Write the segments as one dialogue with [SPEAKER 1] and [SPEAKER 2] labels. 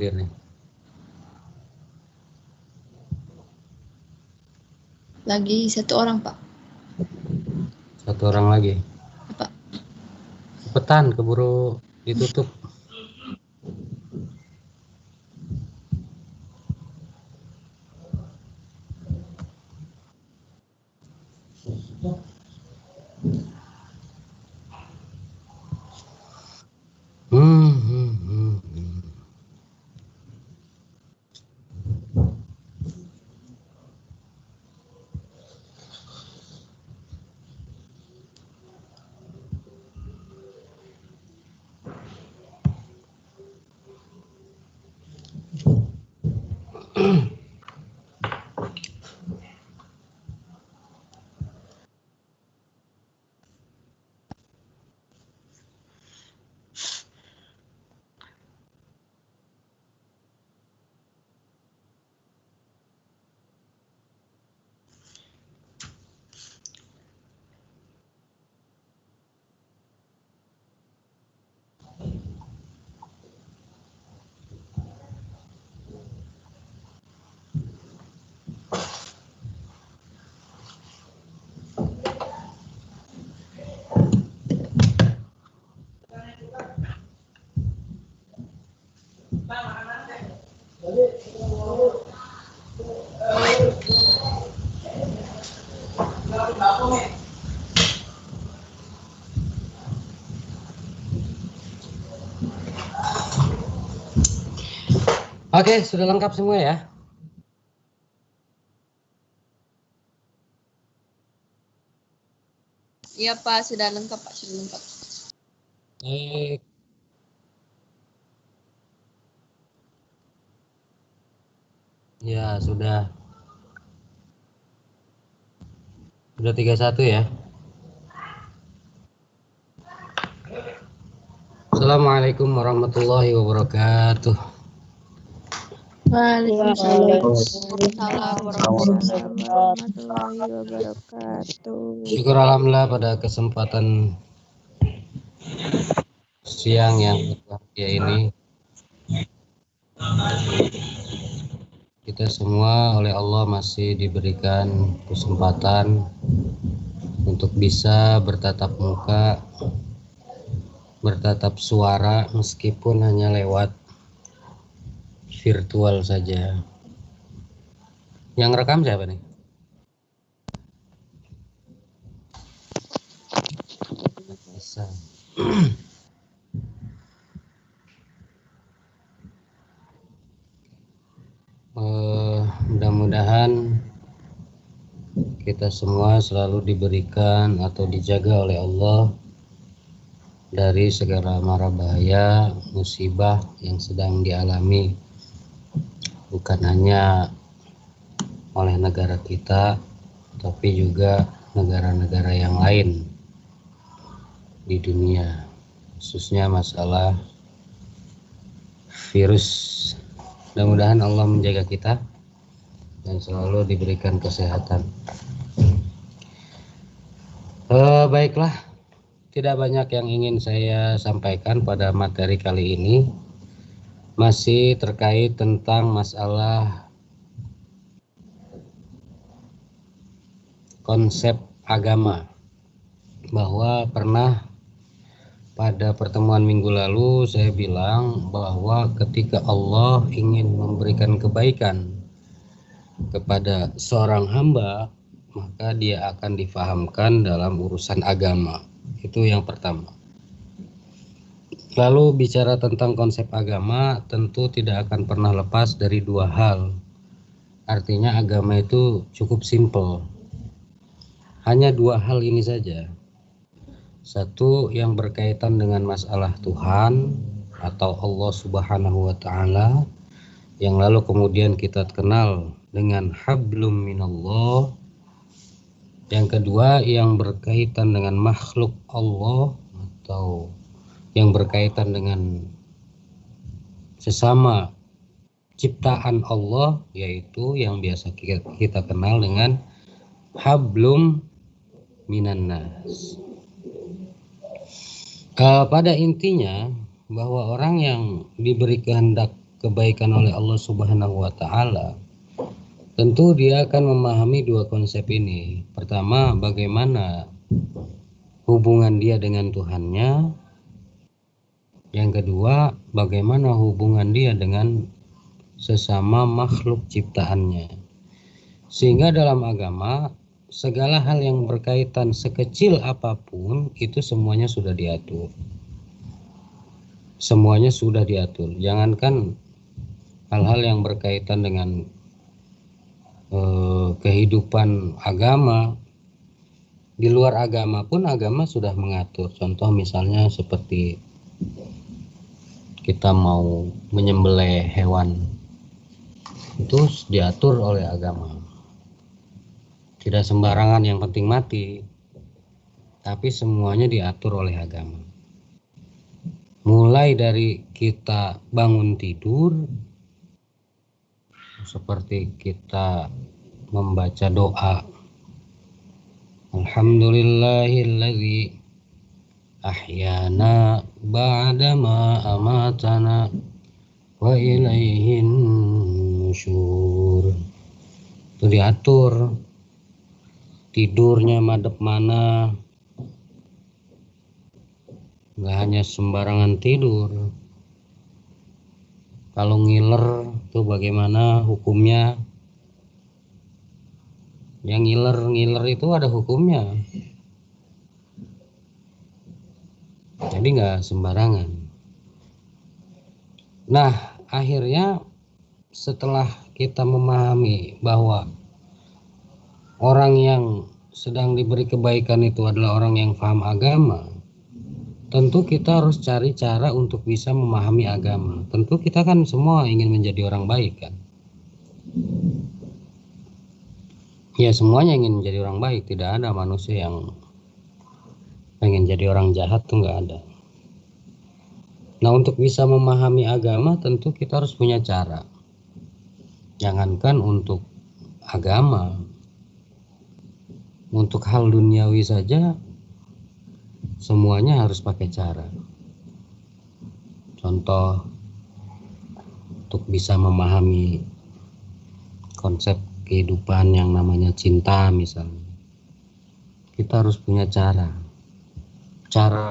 [SPEAKER 1] hadir nih?
[SPEAKER 2] Lagi 1 orang, Pak.
[SPEAKER 1] 1 orang lagi.
[SPEAKER 2] Pak.
[SPEAKER 1] Cepetan, keburu ditutup. Oke, sudah lengkap semua ya?
[SPEAKER 2] Iya, Pak, sudah lengkap, Pak, sudah lengkap.
[SPEAKER 1] Ya, sudah 31 ya. Assalamualaikum warahmatullahi wabarakatuh.
[SPEAKER 2] Waalaikumsalam
[SPEAKER 3] warahmatullahi wabarakatuh.
[SPEAKER 1] Syukur alhamdulillah pada kesempatan siang yang berbahagia ini kita semua oleh Allah masih diberikan kesempatan untuk bisa bertatap muka, bertatap suara meskipun hanya lewat virtual saja. Yang rekam siapa nih? Bisa. Mudah-mudahan kita semua selalu diberikan atau dijaga oleh Allah dari segala mara bahaya, musibah yang sedang dialami bukan hanya oleh negara kita, tapi juga negara-negara yang lain di dunia, khususnya masalah virus. Mudah-mudahan Allah menjaga kita dan selalu diberikan kesehatan. Baiklah, tidak banyak yang ingin saya sampaikan pada materi kali ini. Masih terkait tentang masalah konsep agama, bahwa pernah pada pertemuan minggu lalu saya bilang bahwa ketika Allah ingin memberikan kebaikan kepada seorang hamba, maka dia akan difahamkan dalam urusan agama. Itu yang pertama. Lalu bicara tentang konsep agama, tentu tidak akan pernah lepas dari 2 hal. Artinya agama itu cukup simpel. Hanya 2 hal ini saja. Satu yang berkaitan dengan masalah Tuhan atau Allah Subhanahu wa Ta'ala, yang lalu kemudian kita kenal dengan hablum minallah. Yang kedua yang berkaitan dengan makhluk Allah atau yang berkaitan dengan sesama ciptaan Allah, yaitu yang biasa kita kenal dengan hablum minannas. Pada intinya bahwa orang yang diberi kehendak kebaikan oleh Allah Subhanahu wa taala, tentu dia akan memahami dua konsep ini. Pertama, bagaimana hubungan dia dengan Tuhannya. Yang kedua, bagaimana hubungan dia dengan sesama makhluk ciptaannya. Sehingga dalam agama, segala hal yang berkaitan sekecil apapun itu semuanya sudah diatur. Semuanya sudah diatur. Jangankan hal-hal yang berkaitan dengan kehidupan agama, di luar agama pun agama sudah mengatur. Contoh misalnya seperti kita mau menyembelih hewan, itu diatur oleh agama. Tidak sembarangan yang penting mati, tapi semuanya diatur oleh agama. Mulai dari kita bangun tidur, seperti kita membaca doa, Alhamdulillahilladzi ahyana ba'dama amatana wa ilaihin nusyur. Itu diatur. Tidurnya madep mana, nggak hanya sembarangan tidur. Kalau ngiler itu bagaimana hukumnya? Yang ngiler itu ada hukumnya, jadi nggak sembarangan. Nah, akhirnya setelah kita memahami bahwa orang yang sedang diberi kebaikan itu adalah orang yang paham agama, tentu kita harus cari cara untuk bisa memahami agama. Tentu kita kan semua ingin menjadi orang baik kan. Ya, semuanya ingin menjadi orang baik. Tidak ada manusia yang pengen jadi orang jahat, tuh nggak ada. Nah, untuk bisa memahami agama tentu kita harus punya cara. Jangankan untuk agama, untuk hal duniawi saja semuanya harus pakai cara. Contoh, untuk bisa memahami konsep kehidupan yang namanya cinta misalnya, kita harus punya cara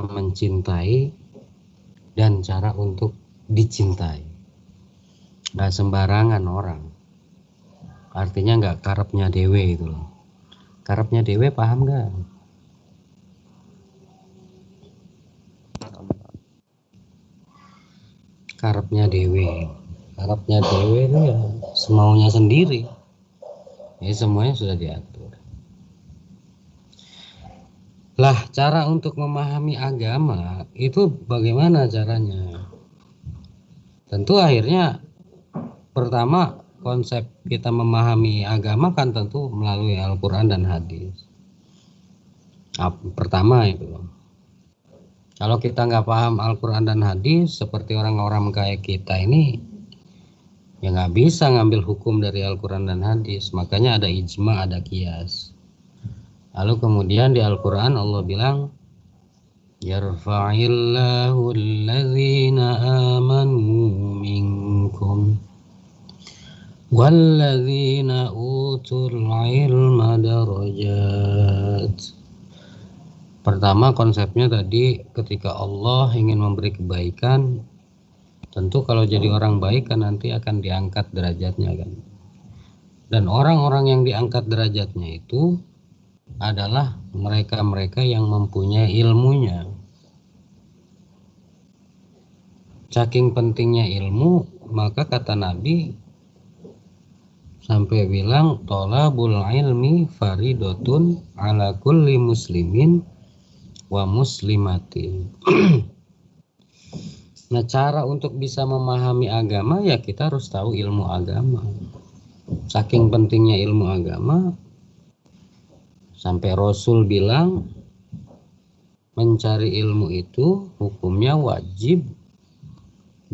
[SPEAKER 1] mencintai dan cara untuk dicintai. Gak sembarangan orang, artinya gak karepnya dewe itu loh. Karepnya dewe paham gak? Karepnya dewe itu ya semaunya sendiri. Ya, semuanya sudah diatur. Lah, cara untuk memahami agama itu bagaimana caranya? Tentu akhirnya pertama, konsep kita memahami agama kan tentu melalui Al-Quran dan hadis. Pertama itu. Kalau kita nggak paham Al-Quran dan hadis, seperti orang-orang kayak kita ini, ya nggak bisa ngambil hukum dari Al-Quran dan hadis. Makanya ada ijma, ada qiyas. Lalu kemudian di Al-Quran Allah bilang, yarfa'illahu alladzina amanu minkum walladzina utul ilma darajat. Pertama, konsepnya tadi ketika Allah ingin memberi kebaikan, tentu kalau jadi orang baik kan nanti akan diangkat derajatnya kan. Dan orang-orang yang diangkat derajatnya itu adalah mereka-mereka yang mempunyai ilmunya. Saking pentingnya ilmu, maka kata Nabi sampai bilang, tolabul ilmi faridotun ala kulli muslimin wa muslimatin. Nah, cara untuk bisa memahami agama ya kita harus tahu ilmu agama. Saking pentingnya ilmu agama, sampai Rasul bilang mencari ilmu itu hukumnya wajib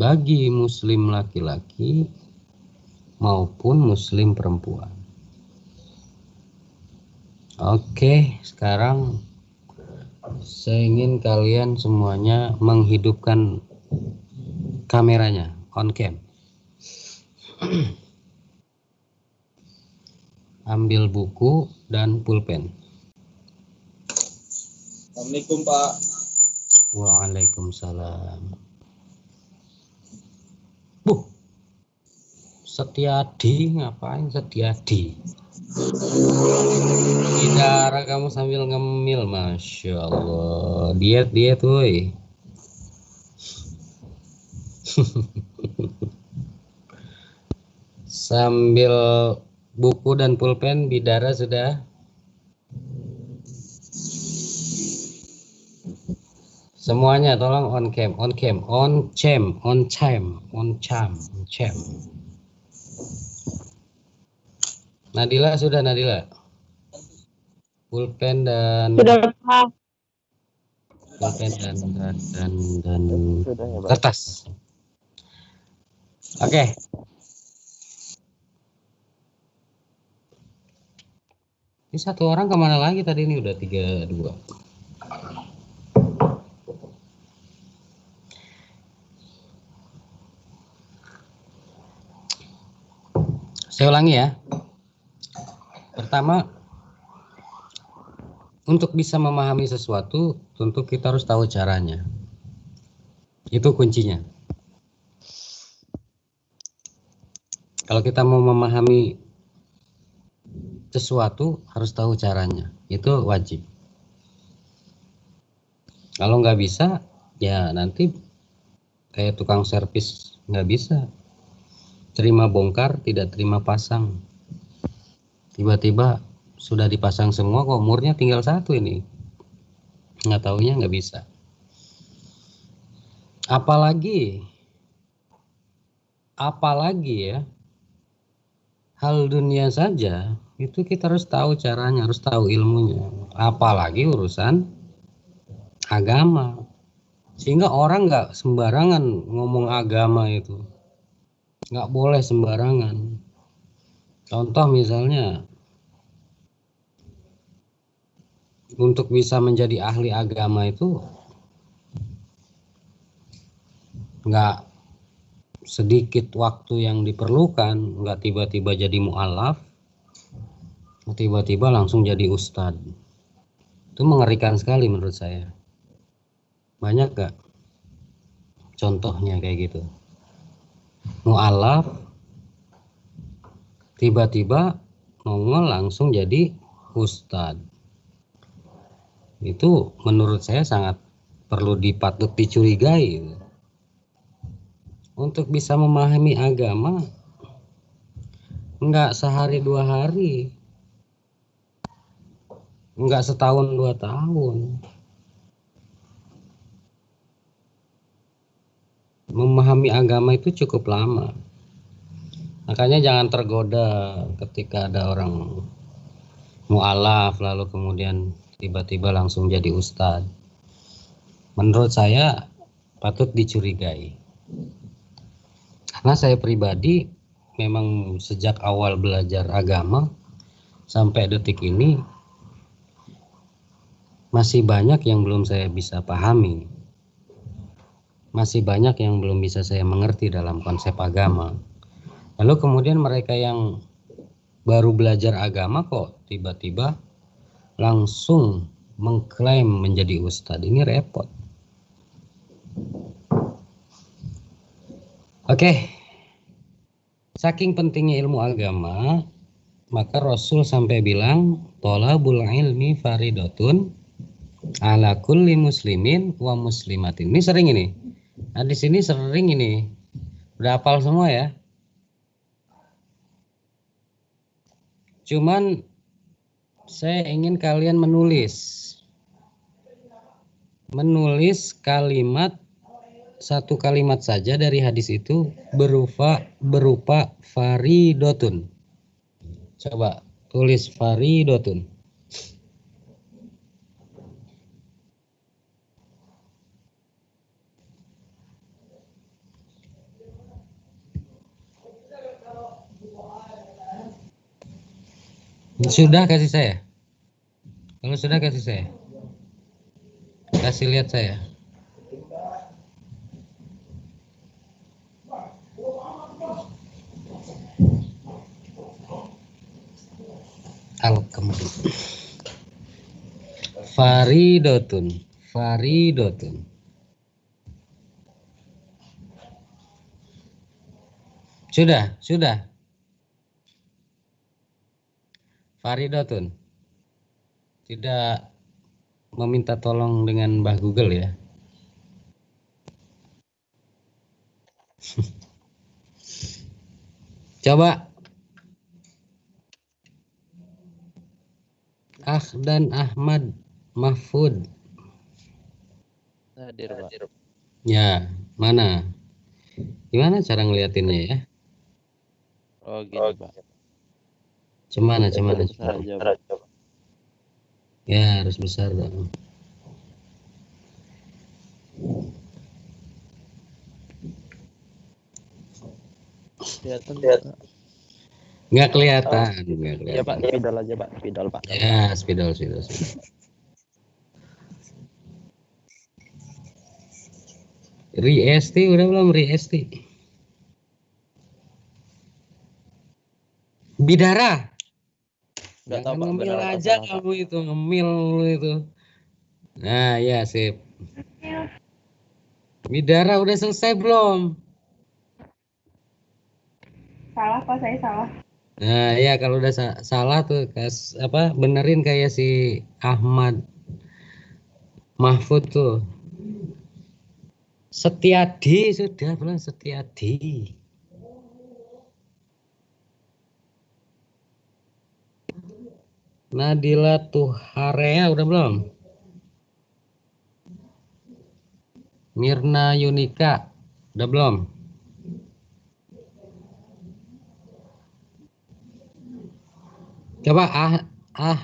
[SPEAKER 1] bagi muslim laki-laki maupun muslim perempuan. Oke, sekarang saya ingin kalian semuanya menghidupkan kameranya, on cam. Ambil buku dan pulpen.
[SPEAKER 4] Assalamualaikum Pak.
[SPEAKER 1] Waalaikumsalam. Setiadi, ngapain Setiadi? Bidara kamu sambil ngemil, Masya Allah. Diet woi. Sambil buku dan pulpen, Bidara sudah? Semuanya tolong on cam. Nadila sudah, Nadila? Pulpen dan
[SPEAKER 3] Sudah, Pak.
[SPEAKER 1] pulpen dan
[SPEAKER 4] Sudah ya, Pak.
[SPEAKER 1] kertas. Oke. Ini satu orang kemana lagi tadi? Ini udah 32. Saya ulangi ya. Pertama, untuk bisa memahami sesuatu, tentu kita harus tahu caranya. Itu kuncinya. Kalau kita mau memahami sesuatu, harus tahu caranya. Itu wajib. Kalau nggak bisa, ya nanti kayak tukang servis nggak bisa. Terima bongkar, tidak terima pasang. Tiba-tiba sudah dipasang semua, kok murnya tinggal satu ini. Nggak taunya nggak bisa. Apalagi ya, hal dunia saja, itu kita harus tahu caranya, harus tahu ilmunya. Apalagi urusan agama. Sehingga orang nggak sembarangan ngomong agama itu. Nggak boleh sembarangan. Contoh misalnya, untuk bisa menjadi ahli agama itu nggak sedikit waktu yang diperlukan, nggak tiba-tiba jadi mu'alaf, tiba-tiba langsung jadi ustadz. Itu mengerikan sekali menurut saya. Banyak nggak contohnya kayak gitu? Mu'alaf, tiba-tiba nongol langsung jadi ustadz. Itu menurut saya sangat perlu patut dicurigai. Untuk bisa memahami agama, enggak sehari 2 hari, enggak setahun 2 tahun. Memahami agama itu cukup lama. Makanya jangan tergoda ketika ada orang mu'alaf lalu kemudian tiba-tiba langsung jadi ustadz. Menurut saya patut dicurigai. Karena saya pribadi memang sejak awal belajar agama sampai detik ini masih banyak yang belum saya bisa pahami. Masih banyak yang belum bisa saya mengerti dalam konsep agama. Lalu kemudian mereka yang baru belajar agama kok tiba-tiba langsung mengklaim menjadi ustadz. Ini repot. Oke. Saking pentingnya ilmu agama, maka Rasul sampai bilang thalabul ilmi faridatun ala kulli muslimin wa muslimatin. Ini sering ini. Hadis ini sering ini. Udah hafal semua ya? Cuman saya ingin kalian menulis kalimat, satu kalimat saja dari hadis itu berupa faridotun. Coba tulis faridotun. Sudah kasih saya. Kalau sudah kasih saya. Kasih lihat saya. Al-Qamri. Faridotun. Sudah. Faridotun. Tidak meminta tolong dengan Mbah Google ya. Coba. Dan Ahmad Mahfud.
[SPEAKER 4] Hadir, Pak.
[SPEAKER 1] Ya, mana? Gimana cara ngeliatinnya ya?
[SPEAKER 4] Oh, gini, Pak.
[SPEAKER 1] Cemana?
[SPEAKER 4] Besar aja, Pak.
[SPEAKER 1] Ya, harus besar dong.
[SPEAKER 4] Kelihatan, Pak.
[SPEAKER 1] Nggak kelihatan.
[SPEAKER 4] Ya, Pak, spidol aja, Pak. Spidol, Pak.
[SPEAKER 1] Ya, spidol. Riesti udah belum Riesti? Bidara.
[SPEAKER 4] Nggak tahu,
[SPEAKER 1] Jangan
[SPEAKER 4] Pak,
[SPEAKER 1] ngemil
[SPEAKER 4] benar atau
[SPEAKER 1] aja
[SPEAKER 4] salah,
[SPEAKER 1] kamu itu, ngemil lu itu. Nah, ya sip. Bidara udah selesai belum?
[SPEAKER 2] Salah Pak, saya salah.
[SPEAKER 1] Nah, ya kalau udah salah tuh benerin kayak si Ahmad Mahfud tuh. Setiadi sudah belum Setiadi. Nadila Tuharea udah belum? Mirna Yunika udah belum? Coba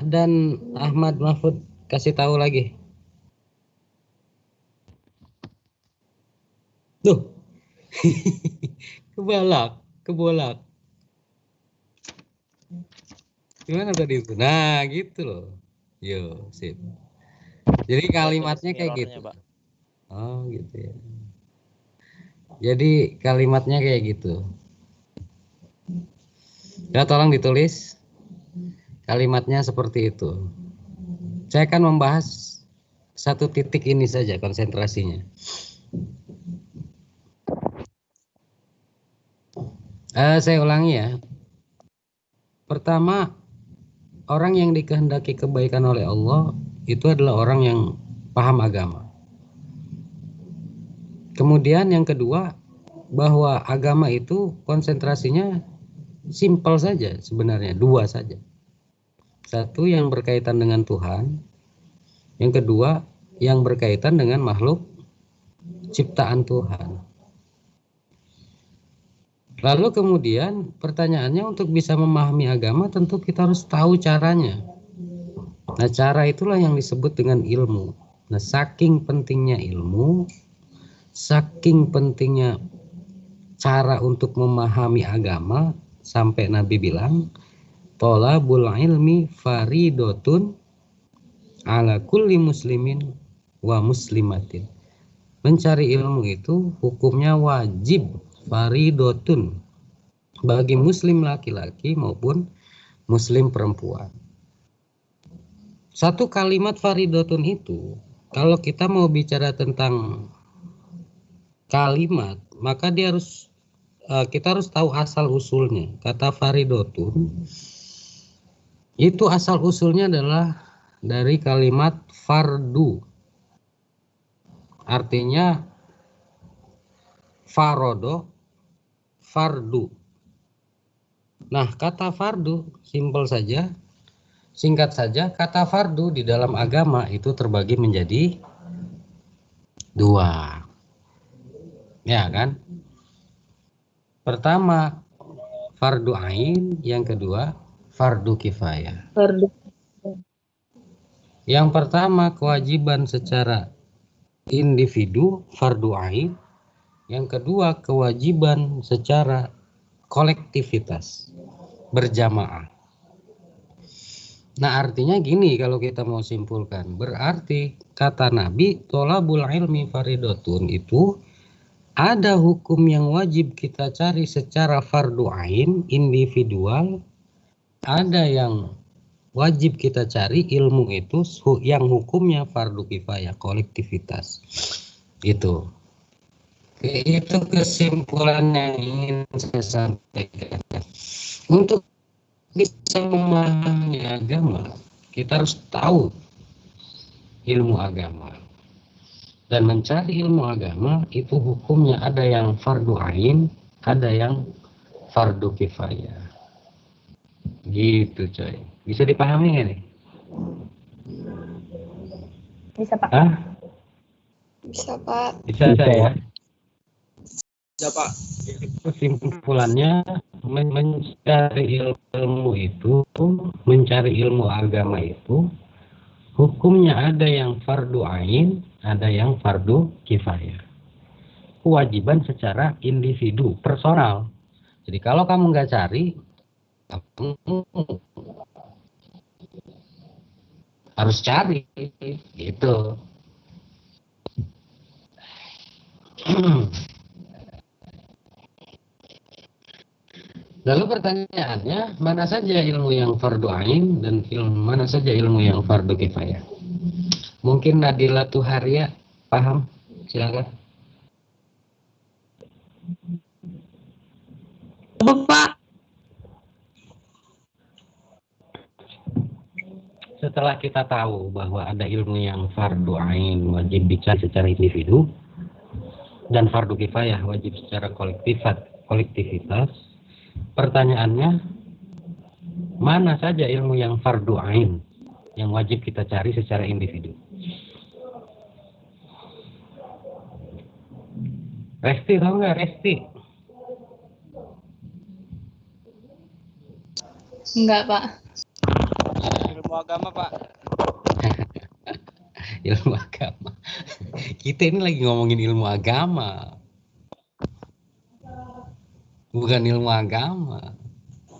[SPEAKER 1] dan Ahmad Mahfud kasih tahu lagi. Tuh. kebolak. Gimana tadi itu? Nah, gitu loh. Yo, sip. Jadi kalimatnya kayak gitu.
[SPEAKER 4] Pak.
[SPEAKER 1] Oh, gitu ya. Jadi kalimatnya kayak gitu. Ya, tolong ditulis kalimatnya seperti itu. Saya akan membahas satu titik ini saja konsentrasinya. Saya ulangi ya. Pertama, orang yang dikehendaki kebaikan oleh Allah itu adalah orang yang paham agama. Kemudian yang kedua, bahwa agama itu konsentrasinya simpel saja sebenarnya, dua saja. Satu yang berkaitan dengan Tuhan, yang kedua yang berkaitan dengan makhluk ciptaan Tuhan. Lalu kemudian pertanyaannya, untuk bisa memahami agama tentu kita harus tahu caranya. Nah, cara itulah yang disebut dengan ilmu. Nah, saking pentingnya ilmu, saking pentingnya cara untuk memahami agama, sampai Nabi bilang, thalabul ilmi faridotun ala kulli muslimin wa muslimatin. Mencari ilmu itu hukumnya wajib, faridotun, bagi muslim laki-laki maupun muslim perempuan. Satu kalimat faridotun itu, kalau kita mau bicara tentang kalimat, maka kita harus tahu asal usulnya. Kata faridotun itu asal usulnya adalah dari kalimat fardu. Artinya farodo, fardu. Nah, kata fardu simpel saja, singkat saja, kata fardu di dalam agama itu terbagi menjadi dua. Ya kan? Pertama fardu ain, yang kedua fardu kifayah. Yang pertama kewajiban secara individu, fardu ain. Yang kedua kewajiban secara kolektivitas, berjamaah. Nah, artinya gini kalau kita mau simpulkan, berarti kata Nabi thalabul ilmi faridotun itu ada hukum yang wajib kita cari secara fardu ain, individual, ada yang wajib kita cari ilmu itu yang hukumnya fardu kifayah, kolektivitas. Itu kesimpulan yang ingin saya sampaikan. Untuk bisa memahami agama, kita harus tahu ilmu agama. Dan mencari ilmu agama itu hukumnya ada yang fardu ain, ada yang fardu kifayah. Gitu coy. Bisa dipahami nggak nih?
[SPEAKER 2] Bisa, Pak.
[SPEAKER 1] Hah?
[SPEAKER 3] Bisa, Pak.
[SPEAKER 1] Bisa ya?
[SPEAKER 4] Ya Pak.
[SPEAKER 1] Kesimpulannya mencari ilmu agama itu hukumnya ada yang fardu ain, ada yang fardu kifayah. Kewajiban secara individu, personal. Jadi kalau kamu nggak cari, kamu harus cari, gitu. Lalu pertanyaannya, mana saja ilmu yang fardu ain dan mana saja ilmu yang fardu kifayah? Mungkin Nadila Tuharia paham? Silakan.
[SPEAKER 3] Pak.
[SPEAKER 1] Setelah kita tahu bahwa ada ilmu yang fardu ain wajib dicari secara individu dan fardu kifayah wajib secara kolektivitas, pertanyaannya, mana saja ilmu yang fardu ain yang wajib kita cari secara individu? Resti tahu nggak, Resti?
[SPEAKER 2] Enggak, Pak.
[SPEAKER 4] Ilmu agama Pak.
[SPEAKER 1] Ilmu agama. Kita ini lagi ngomongin ilmu agama, bukan ilmu agama.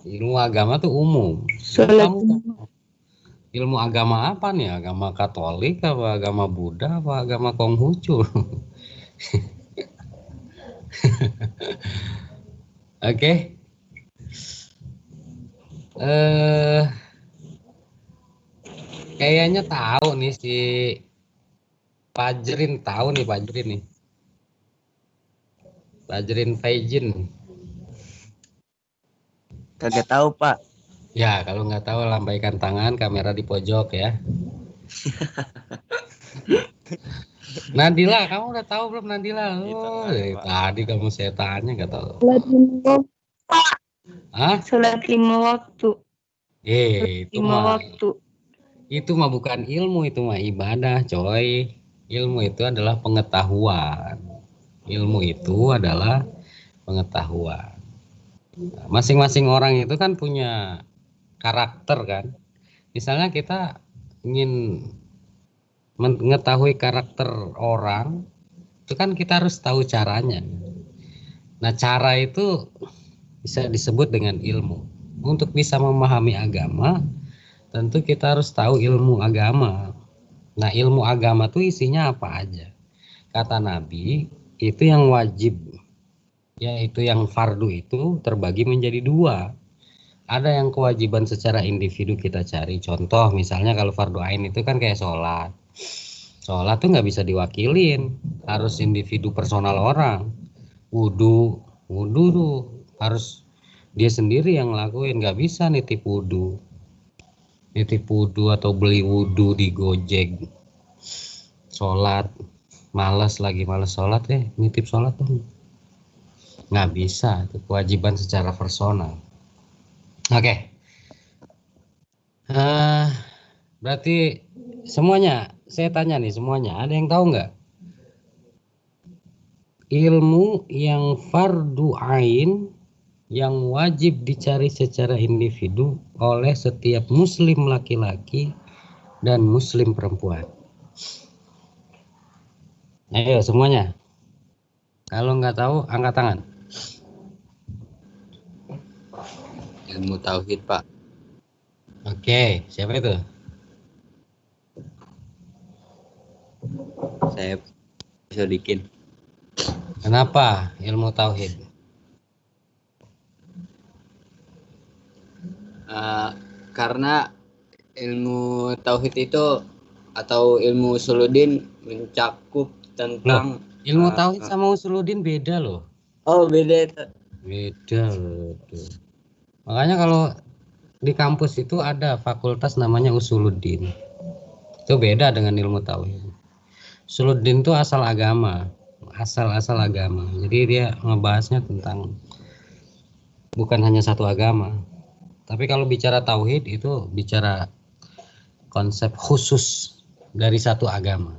[SPEAKER 1] Ilmu agama tuh umum. Kamu ilmu agama apa nih? Agama Katolik apa agama Buddha apa agama Konghucu? Oke. Kayaknya tahu nih si Fajrin, tahu nih Fajrin nih. Fajrin Faijin.
[SPEAKER 5] Kagak tahu, Pak.
[SPEAKER 1] Ya, kalau nggak tahu lambaikan tangan, kamera di pojok ya. Nadila, kamu udah tahu belum Nadila? Oh, dari tadi kamu saya tanya nggak tahu.
[SPEAKER 3] Sholat 5 waktu.
[SPEAKER 1] Itu mah bukan ilmu, itu mah ibadah, coy. Ilmu itu adalah pengetahuan. Ilmu itu adalah pengetahuan. Nah, masing-masing orang itu kan punya karakter kan. Misalnya kita ingin mengetahui karakter orang, itu kan kita harus tahu caranya. Nah, cara itu bisa disebut dengan ilmu. Untuk bisa memahami agama, tentu kita harus tahu ilmu agama. Nah, ilmu agama itu isinya apa aja? Kata Nabi, itu yang wajib, yaitu yang fardu itu terbagi menjadi dua. Ada yang kewajiban secara individu kita cari. Contoh, misalnya kalau fardu ain itu kan kayak sholat. Sholat tuh nggak bisa diwakilin, harus individu personal orang. Wudhu tuh harus dia sendiri yang ngelakuin, nggak bisa nitip wudhu atau beli wudhu di Gojek. Sholat males sholat nitip sholat tuh nggak bisa, itu kewajiban secara personal. Oke. Berarti semuanya, saya tanya nih semuanya, ada yang tahu nggak ilmu yang fardu ain yang wajib dicari secara individu oleh setiap muslim laki-laki dan muslim perempuan? Ayo semuanya. Kalau nggak tahu, angkat tangan.
[SPEAKER 5] Ilmu tauhid, Pak.
[SPEAKER 1] Oke, siapa itu?
[SPEAKER 5] Saya bisa bikin.
[SPEAKER 1] Kenapa ilmu tauhid?
[SPEAKER 5] Karena Ilmu tauhid itu atau ilmu usuluddin mencakup tentang
[SPEAKER 1] Ilmu tauhid sama usuluddin beda loh.
[SPEAKER 5] oh beda itu.
[SPEAKER 1] Beda loh. Tuh. Makanya kalau di kampus itu ada fakultas namanya usuluddin. Itu beda dengan ilmu tauhid. Usuluddin itu asal agama, asal agama. Jadi dia ngebahasnya tentang bukan hanya satu agama. Tapi kalau bicara tauhid itu bicara konsep khusus dari satu agama.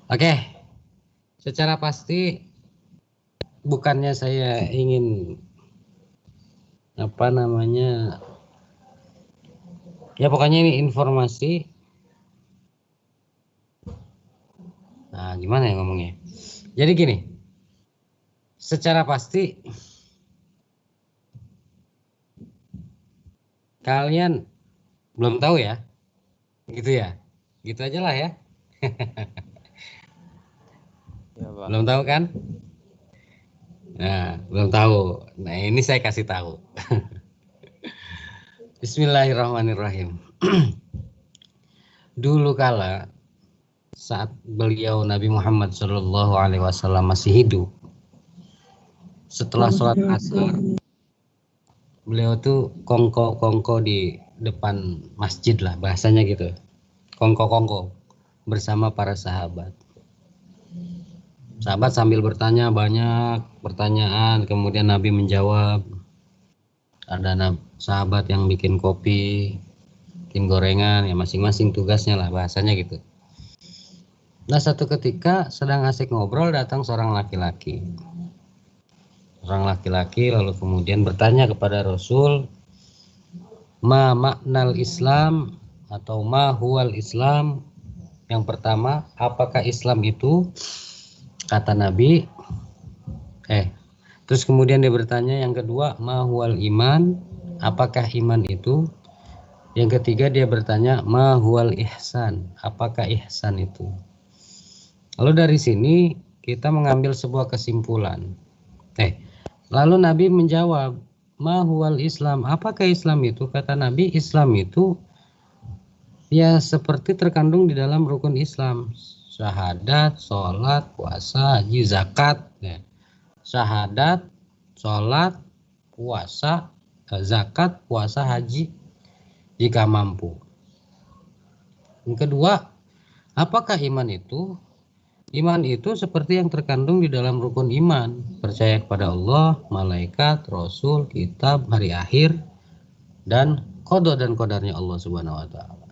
[SPEAKER 1] Oke, secara pasti bukannya saya ingin ya pokoknya ini informasi. Nah, gimana ya ngomongnya? Jadi gini, secara pasti kalian belum tahu ya, gitu ya, gitu aja lah ya.
[SPEAKER 4] Ya, Pak.
[SPEAKER 1] Belum tahu kan? Nah, belum tahu. Nah, ini saya kasih tahu. Bismillahirrahmanirrahim. Dulu kala saat beliau Nabi Muhammad SAW masih hidup, setelah sholat asar, beliau tuh kongko di depan masjid lah bahasanya gitu, kongko bersama para sahabat. Sahabat sambil bertanya banyak pertanyaan, kemudian Nabi menjawab. Ada sahabat yang bikin kopi, bikin gorengan, ya masing-masing tugasnya lah bahasanya gitu. Nah, satu ketika sedang asik ngobrol datang seorang laki-laki. Orang laki-laki lalu kemudian bertanya kepada Rasul, ma maknal Islam atau ma huwal Islam. Yang pertama, apakah Islam itu? Kata Nabi. Terus kemudian dia bertanya yang kedua, ma huwal iman? Apakah iman itu? Yang ketiga dia bertanya, ma huwal ihsan? Apakah ihsan itu? Lalu dari sini kita mengambil sebuah kesimpulan. Lalu Nabi menjawab, ma huwal Islam? Apakah Islam itu? Kata Nabi, Islam itu ya seperti terkandung di dalam rukun Islam. Syahadat, sholat, puasa, haji, zakat. Syahadat, sholat, puasa, zakat, puasa, haji jika mampu. Yang kedua, apakah iman itu? Iman itu seperti yang terkandung di dalam rukun iman, percaya kepada Allah, malaikat, rasul, kitab, hari akhir, dan qada dan qadarnya Allah Subhanahu wa taala.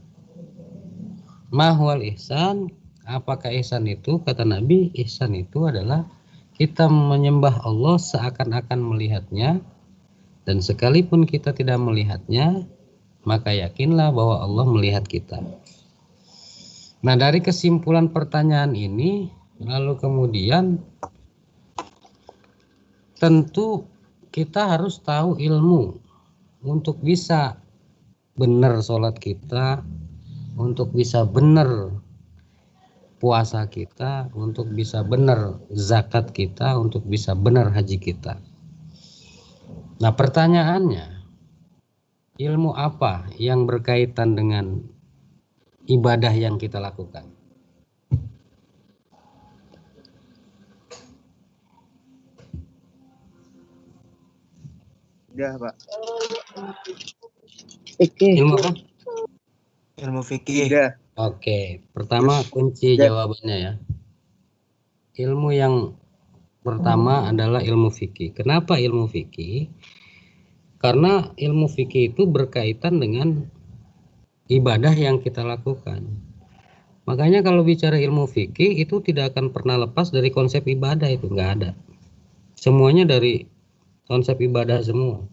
[SPEAKER 1] Mahwal ihsan, apakah ihsan itu? Kata Nabi, ihsan itu adalah kita menyembah Allah seakan-akan melihatnya, dan sekalipun kita tidak melihatnya, maka yakinlah bahwa Allah melihat kita. Nah, dari kesimpulan pertanyaan ini, lalu kemudian tentu kita harus tahu ilmu untuk bisa benar sholat kita, untuk bisa benar puasa kita, untuk bisa benar zakat kita, untuk bisa benar haji kita. Nah, pertanyaannya, ilmu apa yang berkaitan dengan ibadah yang kita lakukan?
[SPEAKER 4] Udah, Pak.
[SPEAKER 1] Ilmu apa?
[SPEAKER 5] Ilmu fikih.
[SPEAKER 4] Udah.
[SPEAKER 1] Oke, pertama kunci jawabannya ya. Ilmu yang pertama adalah ilmu fikih. Kenapa ilmu fikih? Karena ilmu fikih itu berkaitan dengan ibadah yang kita lakukan. Makanya kalau bicara ilmu fikih itu tidak akan pernah lepas dari konsep ibadah, itu nggak ada. Semuanya dari konsep ibadah semua.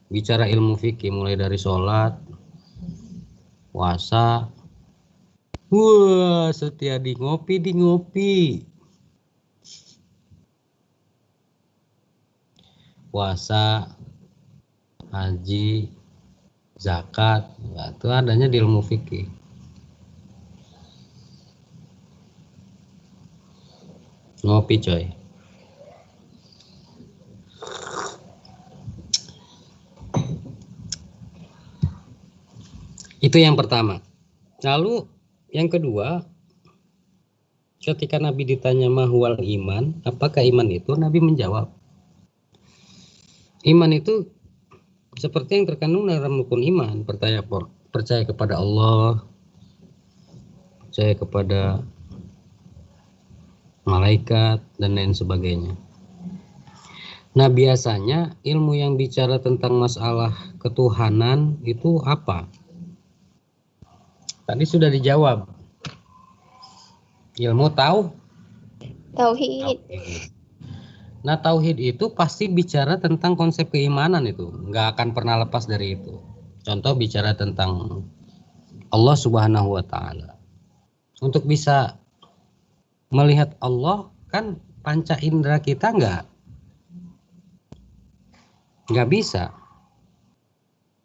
[SPEAKER 1] Bicara ilmu fikih mulai dari sholat, puasa. Wah, setia di ngopi. Puasa, haji, zakat, itu adanya di ilmu fikih. Ngopi coy. Itu yang pertama. Lalu yang kedua, ketika Nabi ditanya mahwal iman, apakah iman itu? Nabi menjawab, iman itu seperti yang terkandung dalam rukun iman, percaya kepada Allah, percaya kepada malaikat dan lain sebagainya. Nah, biasanya ilmu yang bicara tentang masalah ketuhanan itu apa? Tadi sudah dijawab. Ilmu
[SPEAKER 3] Tauhid.
[SPEAKER 1] Nah, tauhid itu pasti bicara tentang konsep keimanan itu. Nggak akan pernah lepas dari itu. Contoh bicara tentang Allah Subhanahu wa Ta'ala. Untuk bisa melihat Allah kan panca indera kita nggak bisa.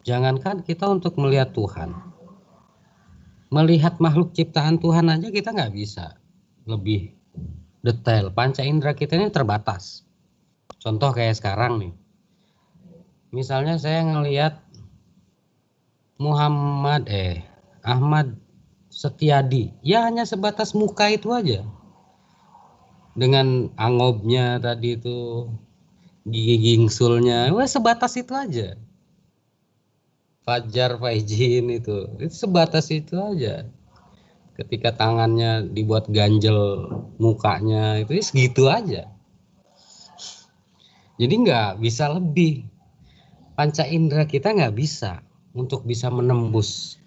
[SPEAKER 1] Jangankan kita untuk melihat Tuhan, melihat makhluk ciptaan Tuhan aja kita nggak bisa lebih detail. Panca indera kita ini terbatas. Contoh kayak sekarang nih, misalnya saya ngelihat Ahmad Setiadi, ya hanya sebatas muka itu aja, dengan angobnya tadi itu, gigi gingsulnya, wah sebatas itu aja. Fajar Faizin itu sebatas itu aja. Ketika tangannya dibuat ganjel mukanya itu segitu aja. Jadi nggak bisa lebih. Panca indera kita nggak bisa untuk bisa menembus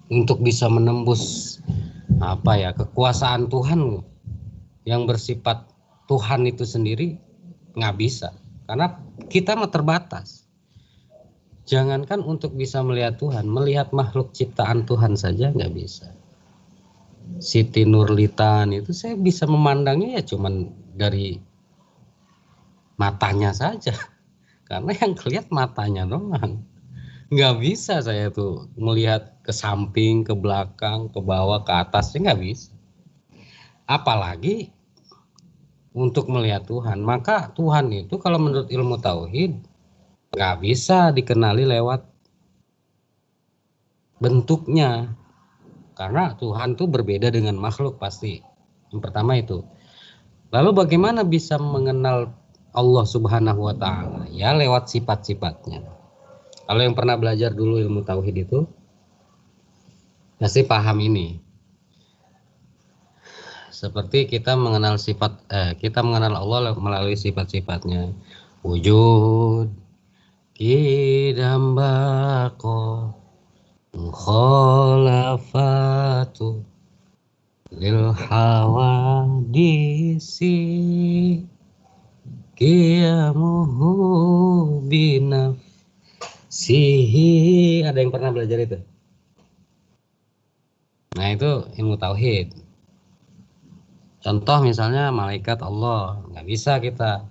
[SPEAKER 1] untuk bisa menembus kekuasaan Tuhan yang bersifat Tuhan itu sendiri, nggak bisa. Karena kita mah terbatas. Jangankan untuk bisa melihat Tuhan, melihat makhluk ciptaan Tuhan saja nggak bisa. Siti Nurlitan itu saya bisa memandangnya ya cuman dari matanya saja. Karena yang kelihatan matanya doang. Nggak bisa saya tuh melihat ke samping, ke belakang, ke bawah, ke atasnya nggak bisa. Apalagi untuk melihat Tuhan. Maka Tuhan itu kalau menurut ilmu tauhid nggak bisa dikenali lewat bentuknya, karena Tuhan itu berbeda dengan makhluk pasti. Yang pertama itu. Lalu bagaimana bisa mengenal Allah Subhanahu wa Ta'ala? Ya lewat sifat-sifatnya. Kalau yang pernah belajar dulu ilmu tauhid itu pasti paham ini. Seperti kita mengenal Allah melalui sifat-sifatnya. Wujud, Qidam baqo, mukhalafatu lil hawadisi, qiyamuhu binafsihi. Ada yang pernah belajar itu? Nah, itu ilmu tauhid. Contoh misalnya malaikat Allah, nggak bisa kita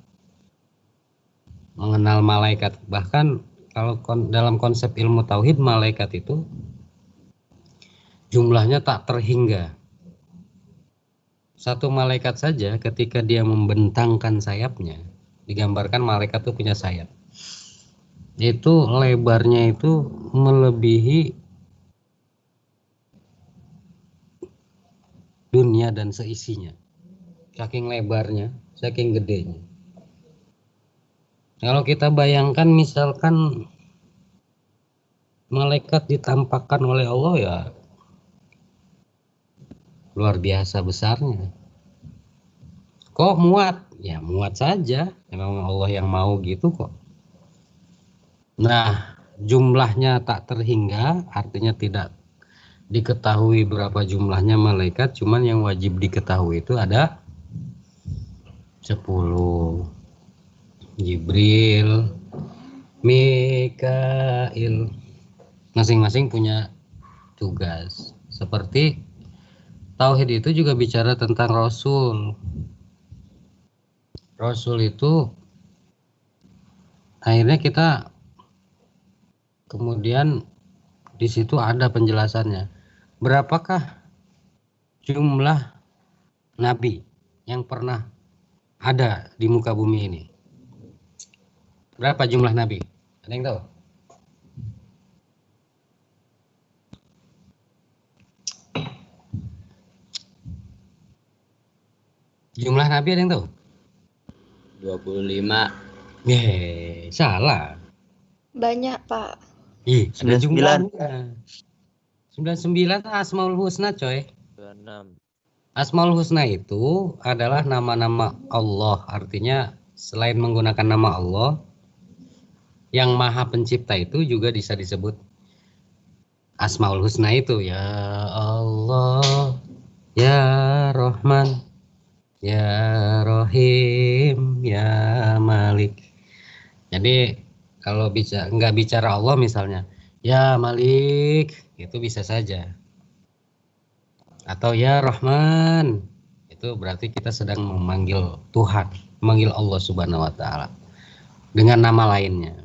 [SPEAKER 1] mengenal malaikat. Bahkan kalau dalam konsep ilmu tauhid, malaikat itu jumlahnya tak terhingga. Satu malaikat saja ketika dia membentangkan sayapnya, digambarkan malaikat itu punya sayap, itu lebarnya itu melebihi dunia dan seisinya. Saking lebarnya, saking gedenya. Kalau kita bayangkan misalkan malaikat ditampakkan oleh Allah, ya luar biasa besarnya. Kok muat? Ya muat saja. Memang Allah yang mau gitu kok. Nah, jumlahnya tak terhingga, artinya tidak diketahui berapa jumlahnya malaikat. Cuman yang wajib diketahui itu ada 10. Jibril, Mikail, masing-masing punya tugas. Seperti tauhid itu juga bicara tentang Rasul. Rasul itu akhirnya kita kemudian di situ ada penjelasannya. Berapakah jumlah nabi yang pernah ada di muka bumi ini? Berapa jumlah nabi? Ada yang tahu? Jumlah nabi ada yang tahu?
[SPEAKER 5] 25.
[SPEAKER 1] Salah.
[SPEAKER 3] Banyak, Pak.
[SPEAKER 1] Ih, ada
[SPEAKER 5] 99.
[SPEAKER 1] jumlahnya. 99 Asmaul Husna, coy.
[SPEAKER 4] 26.
[SPEAKER 1] Asmaul Husna itu adalah nama-nama Allah. Artinya selain menggunakan nama Allah, yang Maha Pencipta itu juga bisa disebut Asmaul Husna itu. Ya Allah, Ya Rahman, Ya Rahim, Ya Malik. Jadi kalau nggak bicara Allah misalnya, Ya Malik, itu bisa saja. Atau Ya Rahman, itu berarti kita sedang memanggil Tuhan, memanggil Allah Subhanahu wa Ta'ala dengan nama lainnya.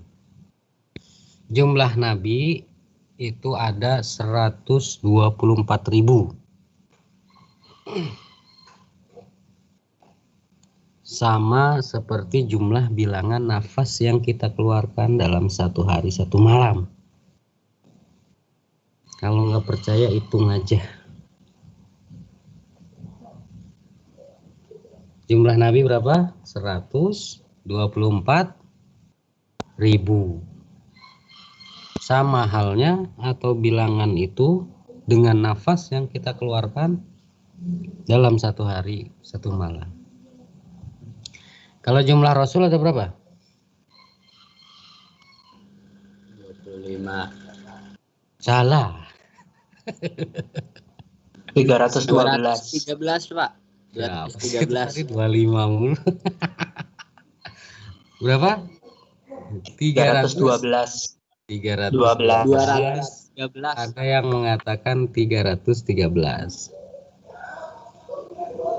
[SPEAKER 1] Jumlah nabi itu ada 124.000. Sama seperti jumlah bilangan nafas yang kita keluarkan dalam satu hari satu malam. Kalau nggak percaya hitung aja. Jumlah nabi berapa? 124.000. Sama halnya atau bilangan itu dengan nafas yang kita keluarkan dalam satu hari satu malam. Kalau jumlah Rasul ada berapa?
[SPEAKER 5] 25.
[SPEAKER 1] Salah.
[SPEAKER 3] 312.
[SPEAKER 5] 213, Pak.
[SPEAKER 1] Ya,
[SPEAKER 5] 213.
[SPEAKER 1] 25 mulu. Berapa?
[SPEAKER 3] 312.
[SPEAKER 1] 313.
[SPEAKER 5] 213.
[SPEAKER 1] Ada yang mengatakan 313.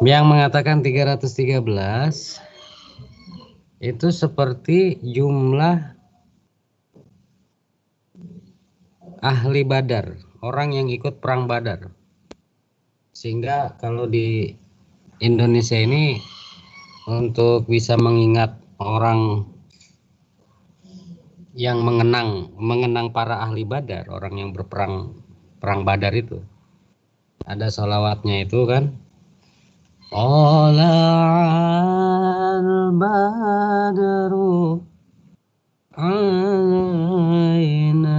[SPEAKER 1] Yang mengatakan 313 itu seperti jumlah ahli Badar, orang yang ikut perang Badar. Sehingga kalau di Indonesia ini untuk bisa mengingat orang yang mengenang para ahli Badar, orang yang perang Badar itu, ada sholawatnya itu kan, Qala'al badru alaina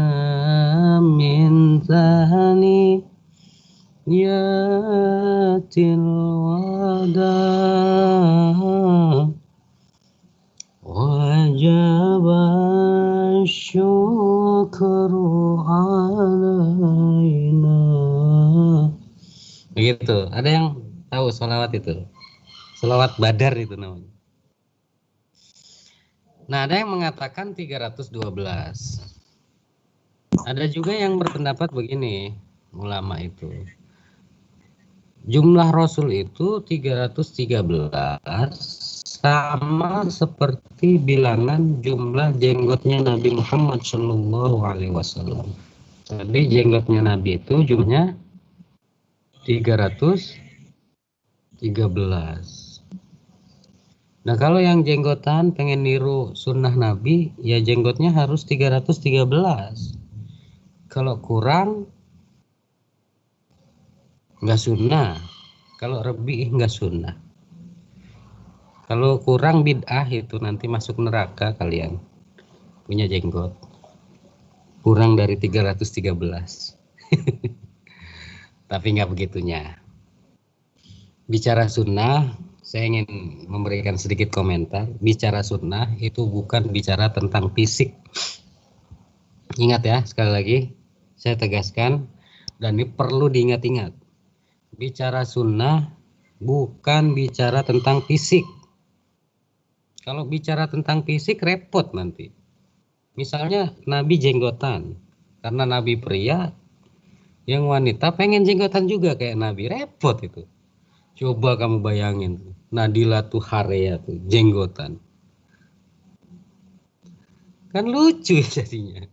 [SPEAKER 1] min thani yatil wada wajaba syukru alaina. Begitu. Ada yang tahu sholawat itu? Sholawat Badar itu namanya. Nah, ada yang mengatakan 312. Ada juga yang berpendapat begini, ulama itu. Jumlah Rasul itu 313 sama seperti bilangan jumlah jenggotnya Nabi Muhammad SAW. Jadi jenggotnya Nabi itu jumlahnya 313. Nah, kalau yang jenggotan pengen niru sunnah Nabi, ya jenggotnya harus 313. Kalau kurang nggak sunnah. Kalau lebih nggak sunnah. Kalau kurang bid'ah, itu nanti masuk neraka kalian punya jenggot kurang dari 313. Tapi nggak begitunya. Bicara sunnah, saya ingin memberikan sedikit komentar. Bicara sunnah itu bukan bicara tentang fisik. Ingat ya, sekali lagi saya tegaskan, dan ini perlu diingat-ingat. Bicara sunnah bukan bicara tentang fisik. Kalau bicara tentang fisik repot nanti. Misalnya Nabi jenggotan, karena Nabi pria, yang wanita pengen jenggotan juga kayak Nabi, repot itu. Coba kamu bayangin, Nadila tuh Harea tuh jenggotan, kan lucu jadinya.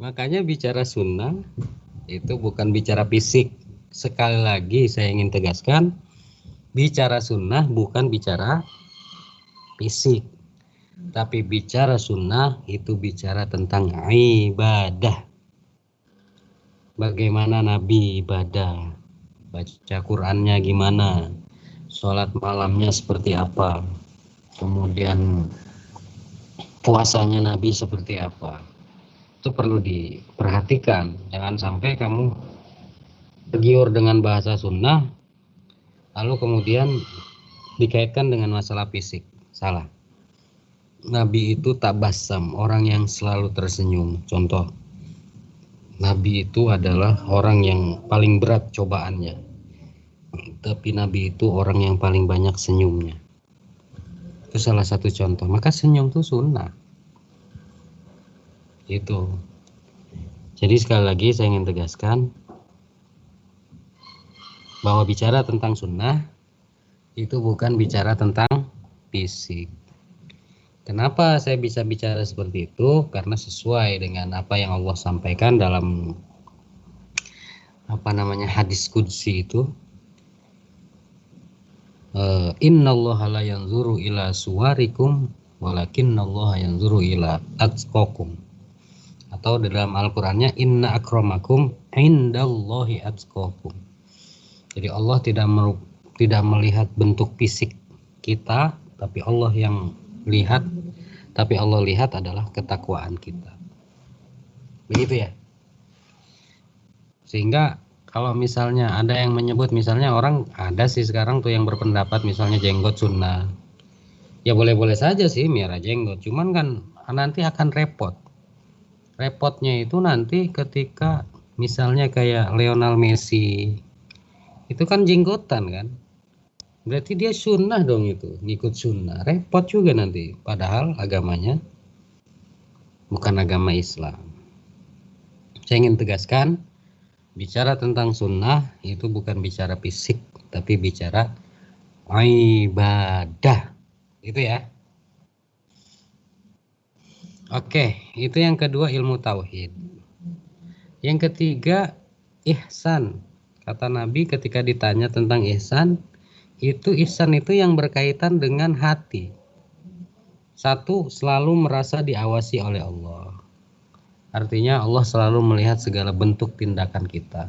[SPEAKER 1] Makanya bicara sunnah itu bukan bicara fisik. Sekali lagi saya ingin tegaskan, bicara sunnah bukan bicara fisik, tapi bicara sunnah itu bicara tentang ibadah. Bagaimana Nabi ibadah, baca Qurannya gimana, sholat malamnya seperti apa, kemudian puasanya Nabi seperti apa. Itu perlu diperhatikan. Jangan sampai kamu tergiur dengan bahasa sunnah lalu kemudian dikaitkan dengan masalah fisik. Salah. Nabi itu tabassam, orang yang selalu tersenyum. Contoh, Nabi itu adalah orang yang paling berat cobaannya, tapi Nabi itu orang yang paling banyak senyumnya. Itu salah satu contoh. Maka senyum itu sunnah. Itu. Jadi sekali lagi saya ingin tegaskan bahwa bicara tentang sunnah itu bukan bicara tentang fisik. Kenapa saya bisa bicara seperti itu? Karena sesuai dengan apa yang Allah sampaikan dalam hadis qudsi itu. Innallaha la yanzuru ila suwarikum walakinnallaha yanzuru ila atqakum. Atau dalam Al-Qur'annya inna akramakum indallahi atqakum. Jadi Allah tidak melihat bentuk fisik kita, tapi Allah yang lihat, tapi Allah lihat adalah ketakwaan kita. Begitu ya. Sehingga kalau misalnya ada yang menyebut, misalnya orang ada sih sekarang tuh yang berpendapat misalnya jenggot sunnah. Ya boleh-boleh saja sih miara jenggot, cuman kan nanti akan repot. Repotnya itu nanti ketika misalnya kayak Lionel Messi, itu kan jenggotan kan. Berarti dia sunnah dong itu, ngikut sunnah. Repot juga nanti, padahal agamanya bukan agama Islam. Saya ingin tegaskan, bicara tentang sunnah itu bukan bicara fisik, tapi bicara ibadah. Itu ya. Oke, itu yang kedua ilmu tauhid. Yang ketiga ihsan. Kata Nabi ketika ditanya tentang ihsan, ihsan itu yang berkaitan dengan hati. Satu, selalu merasa diawasi oleh Allah. Artinya Allah selalu melihat segala bentuk tindakan kita.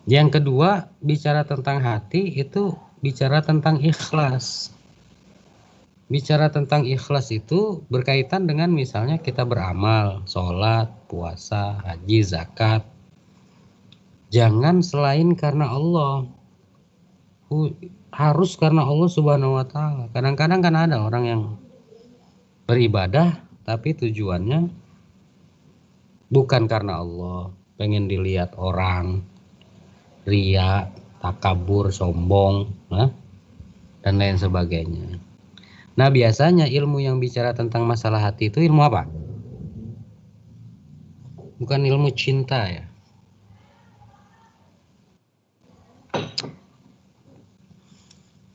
[SPEAKER 1] Yang kedua, bicara tentang hati itu bicara tentang ikhlas. Bicara tentang ikhlas itu berkaitan dengan misalnya kita beramal, sholat, puasa, haji, zakat. Jangan selain karena Allah. Harus karena Allah Subhanahu wa taala. Kadang-kadang kan ada orang yang beribadah tapi tujuannya bukan karena Allah, pengen dilihat orang, riya, takabur, sombong, dan lain sebagainya. Nah, biasanya ilmu yang bicara tentang masalah hati itu ilmu apa? Bukan ilmu cinta ya.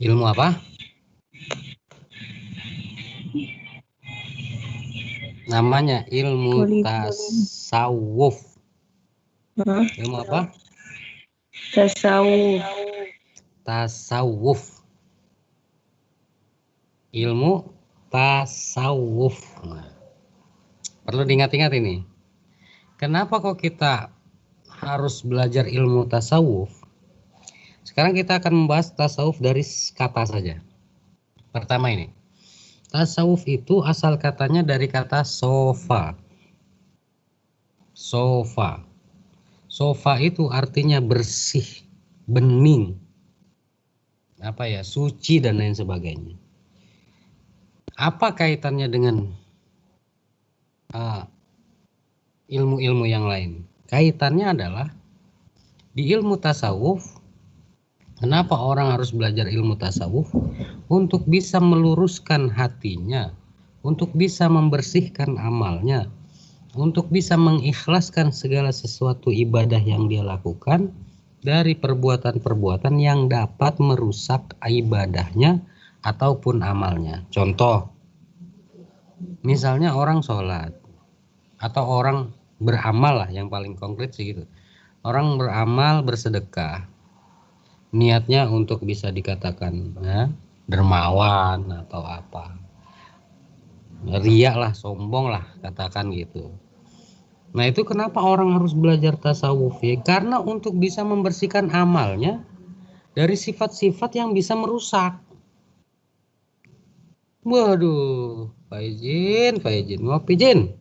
[SPEAKER 1] Ilmu apa? Namanya ilmu tasawuf. Ilmu apa?
[SPEAKER 3] Tasawuf.
[SPEAKER 1] Tasawuf. Ilmu tasawuf. Nah, perlu diingat-ingat ini. Kenapa kok kita harus belajar ilmu tasawuf? Sekarang kita akan membahas tasawuf dari kata saja. Pertama ini, tasawuf itu asal katanya dari kata sofa. Sofa. Sofa itu artinya bersih, bening, suci dan lain sebagainya. Apa kaitannya dengan ilmu-ilmu yang lain? Kaitannya adalah di ilmu tasawuf. Kenapa orang harus belajar ilmu tasawuf? Untuk bisa meluruskan hatinya, untuk bisa membersihkan amalnya, untuk bisa mengikhlaskan segala sesuatu ibadah yang dia lakukan dari perbuatan-perbuatan yang dapat merusak ibadahnya ataupun amalnya. Contoh, misalnya orang sholat atau orang beramal lah, yang paling konkret sih gitu. Orang beramal bersedekah, niatnya untuk bisa dikatakan dermawan atau apa, riya lah, sombong lah, katakan gitu. Nah itu kenapa orang harus belajar tasawuf ya? Karena untuk bisa membersihkan amalnya dari sifat-sifat yang bisa merusak. Waduh, Pak Ijin, ngopi Jin.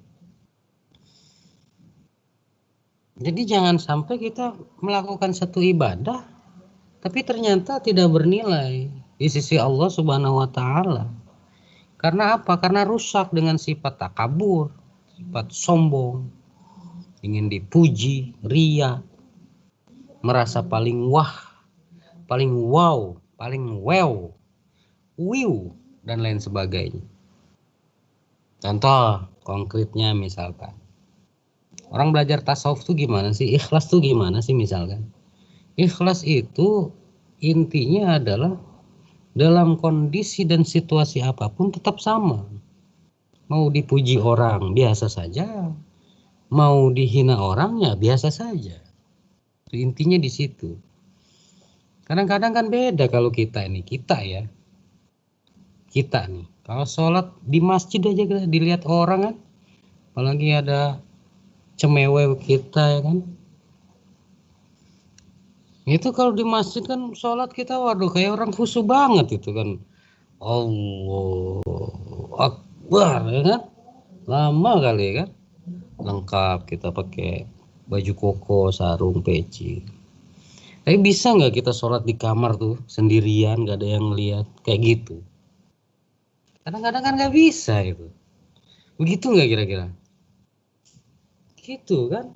[SPEAKER 1] Jadi jangan sampai kita melakukan satu ibadah tapi ternyata tidak bernilai di sisi Allah Subhanahu wa taala. Karena apa? Karena rusak dengan sifat takabur, sifat sombong, ingin dipuji, ria, merasa paling wah, paling wow, paling wow, wiu, dan lain sebagainya. Contoh konkretnya misalkan, orang belajar tasawuf tuh gimana sih? Ikhlas tuh gimana sih misalkan? Ikhlas itu intinya adalah dalam kondisi dan situasi apapun tetap sama. Mau dipuji orang biasa saja, mau dihina orang ya biasa saja. Intinya di situ. Kadang-kadang kan beda kalau kita nih, kita nih. Kalau sholat di masjid aja dilihat orang kan, apalagi ada cemewe kita ya kan. Itu kalau di masjid kan sholat kita waduh kayak orang khusyuk banget itu kan. Allahu Akbar ya kan. Lama kali ya kan. Lengkap kita pakai baju koko, sarung, peci. Tapi bisa nggak kita sholat di kamar tuh sendirian nggak ada yang lihat kayak gitu? Kadang-kadang kan nggak bisa itu. Begitu nggak kira-kira? Gitu kan.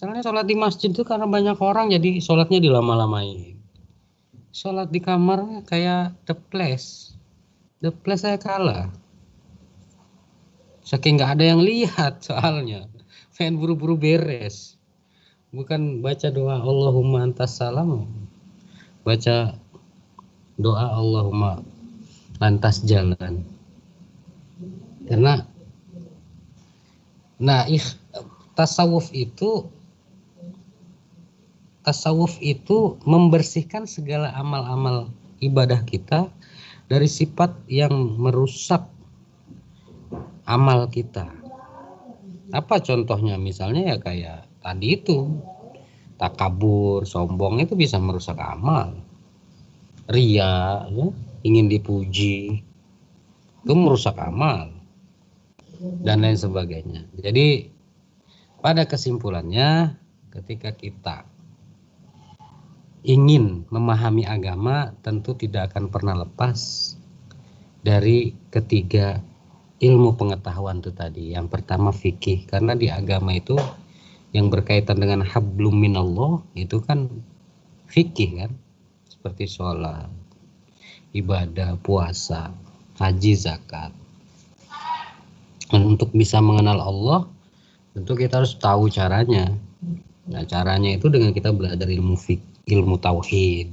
[SPEAKER 1] Misalnya sholat di masjid itu karena banyak orang jadi sholatnya dilama-lamain. Sholat di kamar kayak the place saya kalah. Saking nggak ada yang lihat soalnya, pengen buru-buru beres. Bukan baca doa Allahumma antas salam, baca doa Allahumma lantas jalan. Karena tasawuf itu membersihkan segala amal-amal ibadah kita dari sifat yang merusak amal kita. Apa contohnya? Misalnya ya kayak tadi itu, takabur, sombong itu bisa merusak amal. Ria, ya, ingin dipuji, itu merusak amal. Dan lain sebagainya. Jadi pada kesimpulannya ketika kita ingin memahami agama tentu tidak akan pernah lepas dari ketiga ilmu pengetahuan itu tadi. Yang pertama fikih, karena di agama itu yang berkaitan dengan hablum minallah itu kan fikih kan, seperti sholat, ibadah, puasa, haji, zakat. Dan untuk bisa mengenal Allah tentu kita harus tahu caranya. Nah caranya itu dengan kita belajar ilmu tauhid.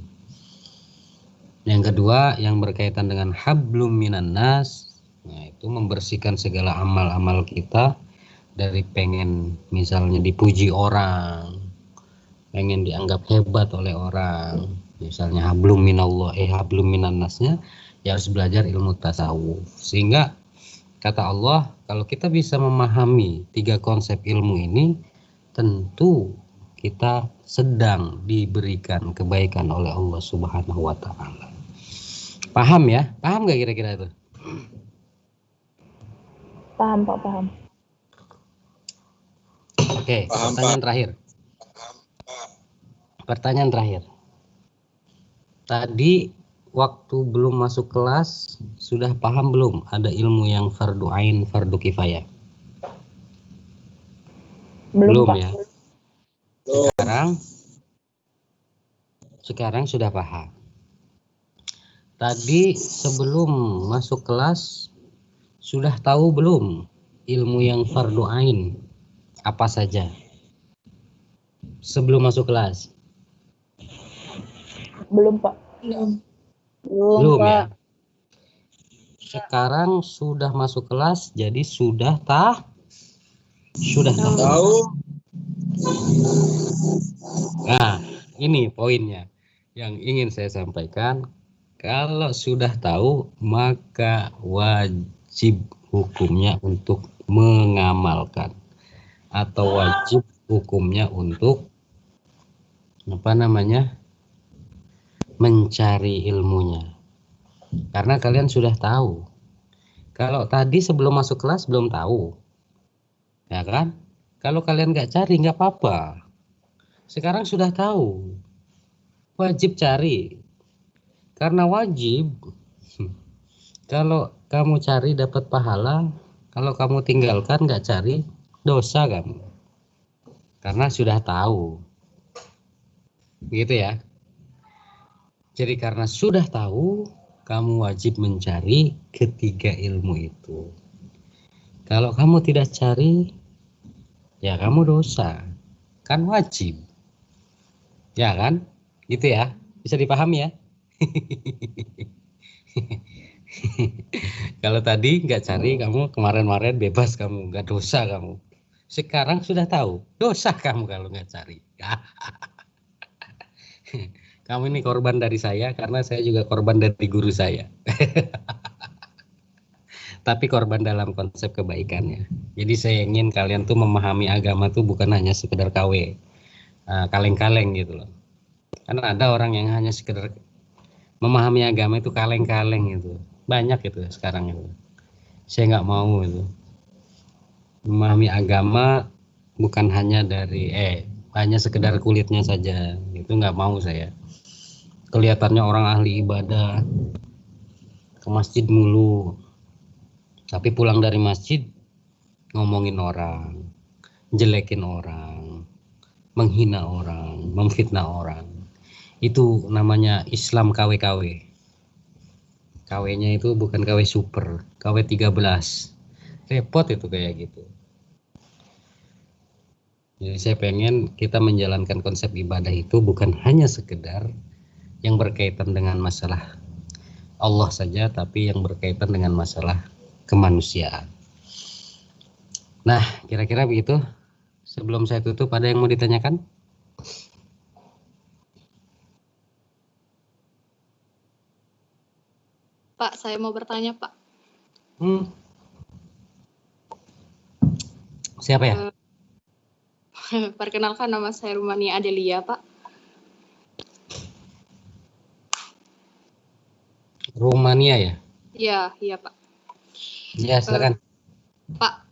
[SPEAKER 1] Yang kedua yang berkaitan dengan hablum minan nas, nah itu membersihkan segala amal-amal kita dari pengen misalnya dipuji orang, pengen dianggap hebat oleh orang, misalnya hablum minallah, hablum minan nasnya ya harus belajar ilmu tasawuf. Sehingga kata Allah, kalau kita bisa memahami tiga konsep ilmu ini, tentu kita sedang diberikan kebaikan oleh Allah Subhanahu wa taala. Paham ya? Paham nggak kira-kira itu?
[SPEAKER 2] Paham, Pak, paham.
[SPEAKER 1] Oke, pertanyaan terakhir. Pertanyaan terakhir. Tadi waktu belum masuk kelas sudah paham belum ada ilmu yang fardu ain, fardu kifayah? Belum
[SPEAKER 2] Pak.
[SPEAKER 1] ya? Sekarang sudah paham. Tadi sebelum masuk kelas sudah tahu belum ilmu yang fardu ain apa saja? Sebelum masuk kelas?
[SPEAKER 2] Belum, Pak.
[SPEAKER 1] Belum ya. Sekarang sudah masuk kelas jadi sudah tahu. Nah, ini poinnya yang ingin saya sampaikan. Kalau sudah tahu maka wajib hukumnya untuk mengamalkan atau wajib hukumnya untuk mencari ilmunya. Karena kalian sudah tahu. Kalau tadi sebelum masuk kelas belum tahu, ya kan? Kalau kalian nggak cari nggak apa-apa. Sekarang sudah tahu, wajib cari. Karena wajib, kalau kamu cari dapat pahala, kalau kamu tinggalkan nggak cari, dosa kamu. Karena sudah tahu, gitu ya. Jadi karena sudah tahu, kamu wajib mencari ketiga ilmu itu. Kalau kamu tidak cari, ya kamu dosa. Kan wajib. Ya kan? Gitu ya. Bisa dipahami ya? Kalau tadi nggak cari, kamu kemarin-kemarin bebas kamu, nggak dosa kamu. Sekarang sudah tahu, dosa kamu kalau nggak cari. Kamu ini korban dari saya karena saya juga korban dari guru saya. Tapi korban dalam konsep kebaikannya. Jadi saya ingin kalian tuh memahami agama tuh bukan hanya sekedar KW, kaleng-kaleng gitu loh. Karena ada orang yang hanya sekedar memahami agama itu kaleng-kaleng gitu. Banyak itu sekarang itu. Saya nggak mau itu. Memahami agama bukan hanya dari hanya sekedar kulitnya saja. Itu nggak mau saya. Kelihatannya orang ahli ibadah, ke masjid mulu, tapi pulang dari masjid ngomongin orang, jelekin orang, menghina orang, memfitnah orang. Itu namanya Islam KW-KW. KW-nya itu bukan KW super, KW 13. Repot itu kayak gitu. Jadi saya pengen kita menjalankan konsep ibadah itu bukan hanya sekedar yang berkaitan dengan masalah Allah saja, tapi yang berkaitan dengan masalah kemanusiaan. Nah, kira-kira begitu. Sebelum saya tutup, ada yang mau ditanyakan?
[SPEAKER 2] Pak, saya mau bertanya, Pak.
[SPEAKER 1] Siapa ya?
[SPEAKER 2] Perkenalkan, nama saya Rumania Adelia, Pak.
[SPEAKER 1] Rumania ya?
[SPEAKER 2] Iya Pak.
[SPEAKER 1] Ya, silakan.
[SPEAKER 2] Pak,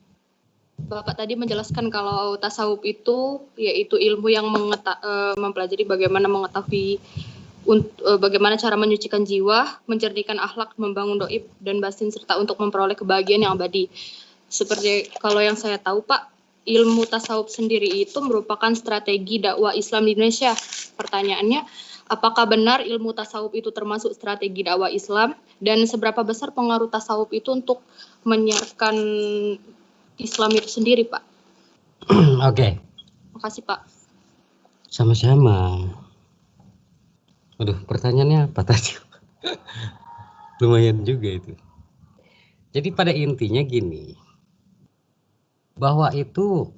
[SPEAKER 2] Bapak tadi menjelaskan kalau tasawuf itu yaitu ilmu yang mempelajari bagaimana mengetahui bagaimana cara menyucikan jiwa, menjernihkan akhlak, membangun doib dan batin serta untuk memperoleh kebahagiaan yang abadi. Seperti kalau yang saya tahu, Pak, ilmu tasawuf sendiri itu merupakan strategi dakwah Islam di Indonesia. Pertanyaannya, apakah benar ilmu tasawuf itu termasuk strategi dakwah Islam dan seberapa besar pengaruh tasawuf itu untuk menyiarkan Islam itu sendiri, Pak?
[SPEAKER 1] Oke.
[SPEAKER 2] Makasih, Pak.
[SPEAKER 1] Sama-sama. Waduh, pertanyaannya apa tadi? Lumayan juga itu. Jadi pada intinya gini, bahwa itu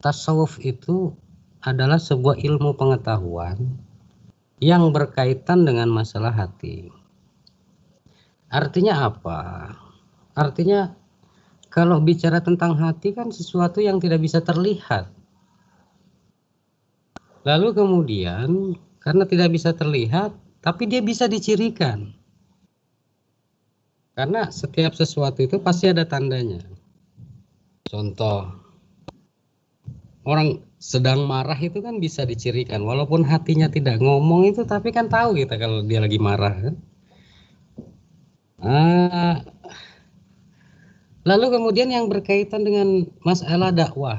[SPEAKER 1] tasawuf itu adalah sebuah ilmu pengetahuan yang berkaitan dengan masalah hati. Artinya apa? Artinya kalau bicara tentang hati kan sesuatu yang tidak bisa terlihat. Lalu kemudian karena tidak bisa terlihat, tapi dia bisa dicirikan. Karena setiap sesuatu itu pasti ada tandanya. Contoh, orang sedang marah itu kan bisa dicirikan. Walaupun hatinya tidak ngomong itu, tapi kan tahu kita kalau dia lagi marah kan. Lalu kemudian yang berkaitan dengan masalah dakwah.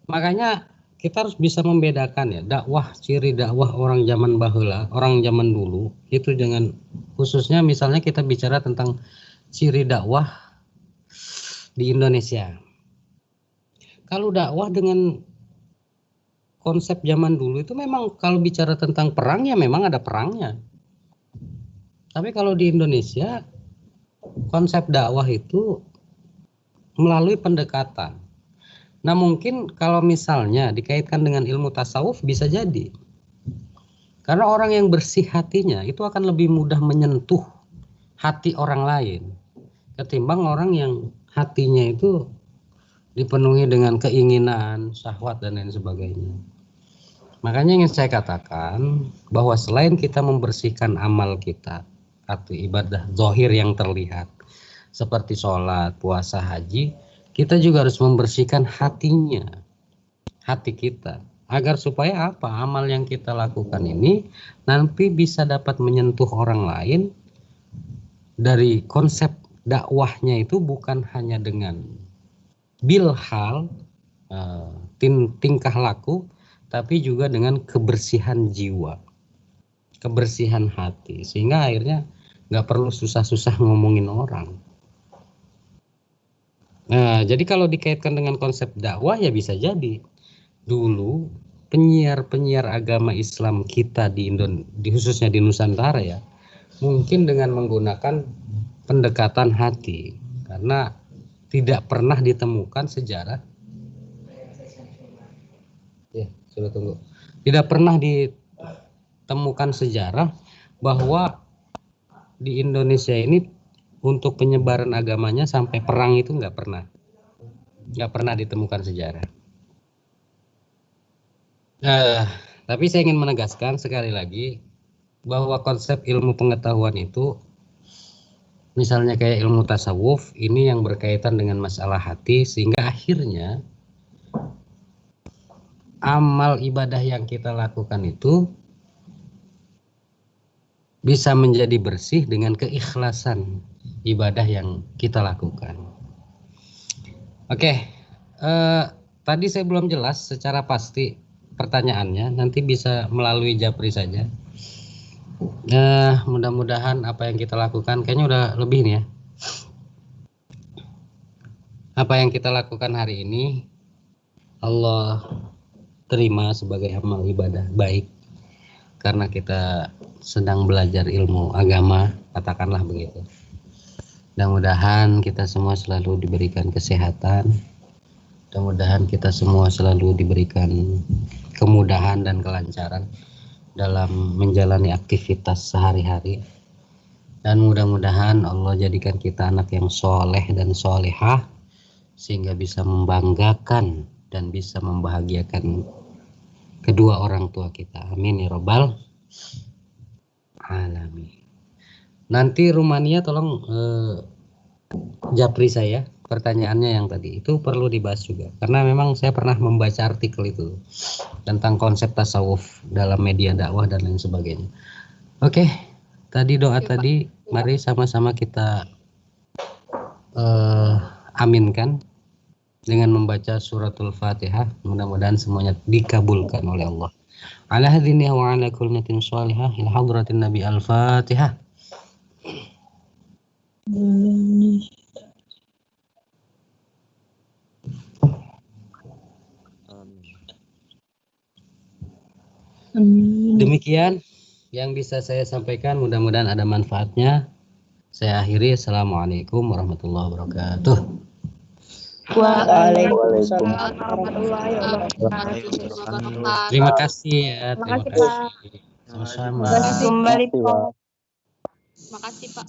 [SPEAKER 1] Makanya kita harus bisa membedakan ya, dakwah, ciri dakwah orang zaman bahula, orang zaman dulu itu dengan khususnya misalnya kita bicara tentang ciri dakwah di Indonesia. Kalau dakwah dengan konsep zaman dulu itu memang kalau bicara tentang perang ya memang ada perangnya. Tapi kalau di Indonesia konsep dakwah itu melalui pendekatan. Nah mungkin kalau misalnya dikaitkan dengan ilmu tasawuf bisa jadi. Karena orang yang bersih hatinya itu akan lebih mudah menyentuh hati orang lain. Ketimbang orang yang hatinya itu dipenuhi dengan keinginan, syahwat dan lain sebagainya. Makanya ingin saya katakan bahwa selain kita membersihkan amal kita atau ibadah zahir yang terlihat seperti sholat, puasa, haji, kita juga harus membersihkan hatinya, hati kita, agar supaya apa? Amal yang kita lakukan ini nanti bisa dapat menyentuh orang lain. Dari konsep dakwahnya itu bukan hanya dengan bilhal, tingkah laku, tapi juga dengan kebersihan jiwa, kebersihan hati, sehingga akhirnya nggak perlu susah-susah ngomongin orang. Nah, jadi kalau dikaitkan dengan konsep dakwah ya bisa jadi dulu penyiar-penyiar agama Islam kita di khususnya di Nusantara ya, mungkin dengan menggunakan pendekatan hati, karena tidak pernah ditemukan sejarah. Ya, sudah tunggu. Tidak pernah ditemukan sejarah bahwa di Indonesia ini untuk penyebaran agamanya sampai perang itu nggak pernah ditemukan sejarah. Tapi saya ingin menegaskan sekali lagi bahwa konsep ilmu pengetahuan itu, misalnya kayak ilmu tasawuf, ini yang berkaitan dengan masalah hati, sehingga akhirnya amal ibadah yang kita lakukan itu bisa menjadi bersih dengan keikhlasan ibadah yang kita lakukan. Oke, tadi saya belum jelas secara pasti pertanyaannya, nanti bisa melalui Japri saja. Mudah-mudahan apa yang kita lakukan, kayaknya udah lebih nih ya. Apa yang kita lakukan hari ini Allah terima sebagai amal ibadah baik, karena kita sedang belajar ilmu agama, katakanlah begitu. Mudah-mudahan kita semua selalu diberikan kesehatan, mudah-mudahan kita semua selalu diberikan kemudahan dan kelancaran dalam menjalani aktivitas sehari-hari, dan mudah-mudahan Allah jadikan kita anak yang soleh dan solehah, sehingga bisa membanggakan dan bisa membahagiakan kedua orang tua kita. Amin ya robbal alamin. Nanti Rumania tolong Japri saya pertanyaannya yang tadi itu perlu dibahas juga, karena memang saya pernah membaca artikel itu tentang konsep tasawuf dalam media dakwah dan lain sebagainya. Oke, tadi doa tadi, mari sama-sama kita aminkan dengan membaca suratul Fatihah. Mudah-mudahan semuanya dikabulkan oleh Allah. Ala hadhihi wa ala kulli niyatin shalihah ila hadratin Nabi Al-Fatihah. Demikian yang bisa saya sampaikan, mudah-mudahan ada manfaatnya. Saya akhiri. Assalamualaikum warahmatullahi wabarakatuh.
[SPEAKER 3] Waalaikumsalam warahmatullahi wabarakatuh.
[SPEAKER 1] Terima kasih ya. Terima
[SPEAKER 3] Makasih,
[SPEAKER 1] kasih. Sama-sama.
[SPEAKER 3] Kembali Pak.
[SPEAKER 2] Makasih Pak.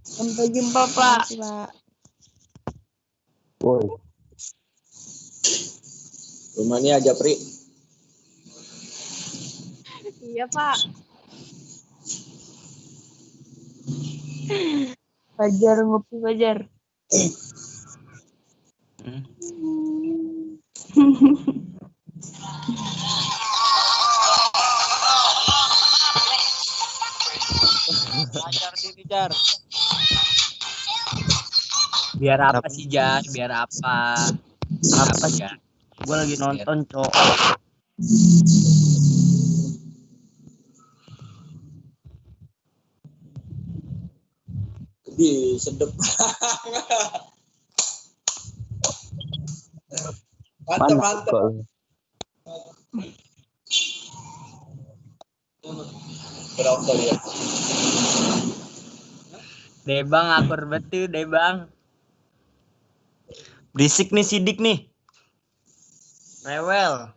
[SPEAKER 3] Sampai jumpa Pak.
[SPEAKER 4] Rumania Japri.
[SPEAKER 3] Iya Pak. Fajar ngopi Fajar.
[SPEAKER 4] Ajar sini Jar.
[SPEAKER 5] Biar apa sih, Jas? Biar apa? Apa ya? Gue lagi nonton, Cok.
[SPEAKER 4] Sedep. Mantap. Berapa ya?
[SPEAKER 5] Debang akur betul, Debang. Berisik nih sidik nih. Rewel.